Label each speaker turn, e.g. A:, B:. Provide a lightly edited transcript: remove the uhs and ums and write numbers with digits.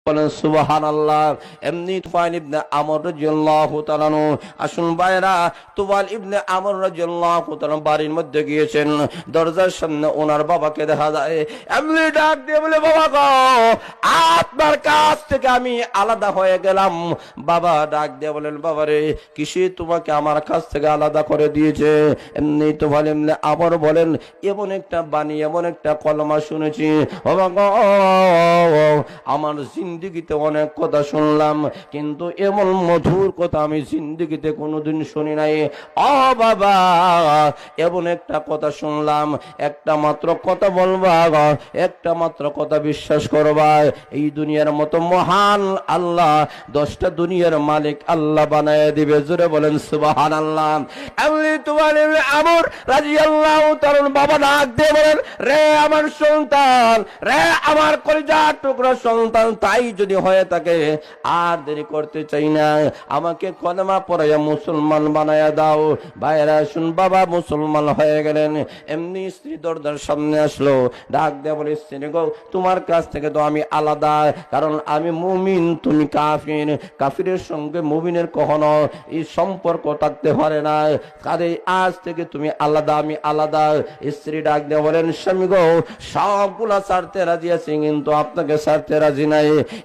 A: বলেন সুবহানাল্লাহ। এমনি তুফাইল ইবনে আমর রাদিয়াল্লাহু তাআলা আনহু, আসুন ভাইরা, তুফাইল ইবনে আমর রাদিয়াল্লাহু তাআলা বাড়ির মধ্যে গিয়েছেন, দরজার সামনে ওনার বাবাকে দেখা যায়। এমনি ডাক দিয়ে বলে, বাবা গো, আপনার কাছ থেকে আমি আলাদা হয়ে গেলাম। বাবা ডাক দিয়ে বলেন, বাবা রে, কিসে তোমাকে আমার কাছ থেকে আলাদা করে দিয়েছে? এমনি তুফাইল ইবনে আমর বলেন, এমন একটা বাণী, এমন একটা কলমা শুনেছি, বাবা গো, আমার জিন্দেগিতে অনেক কথা শুনলাম, কিন্তু এমন মধুর কথা আমি জিন্দেগিতে কোনোদিন শুনি নাই। ও বাবা, এমন একটা কথা শুনলাম, একটা মাত্র কথা বলবা, একটা মাত্র কথা বিশ্বাস করবা, এই দুনিয়ার মতো মহান আল্লাহ 10টা দুনিয়ার মালিক আল্লাহ বানায় দিবে। জোরে বলেন সুবহানাল্লাহ। এমনি তোমার আমর রাদিয়াল্লাহু তাআলা বাবা ডাক দিয়ে বলেন, রে আমার সন্তান, রে আমার কলিজার টুকরা সন্তান, তাই যদি হয়ে থাকে আর দেরি করতে চাই না, আমাকে কলেমা পড়াইয়া মুসলমান বানায়া দাও। ভাইরা শুন, বাবা মুসলমান হয়ে গেলেন। এমনি স্ত্রী দরজার সামনে আসলো, ডাক দেয়া বলে, স্ত্রী গো, তোমার কাছ থেকে তো আমি আলাদা, কারণ আমি মুমিন, তুমি কাফির। কাফিরের সঙ্গে মুমিনের কখনো এই সম্পর্ক থাকতে পারে না, কাজে আজ থেকে তুমি আলাদা, আমি আলাদা। স্ত্রী ডাক দেয়া বলেন, স্বামী গো, সবগুলা ছাড়তে রাজি আছি, কিন্তু আপনাকে ছাড়তে রাজি নাই।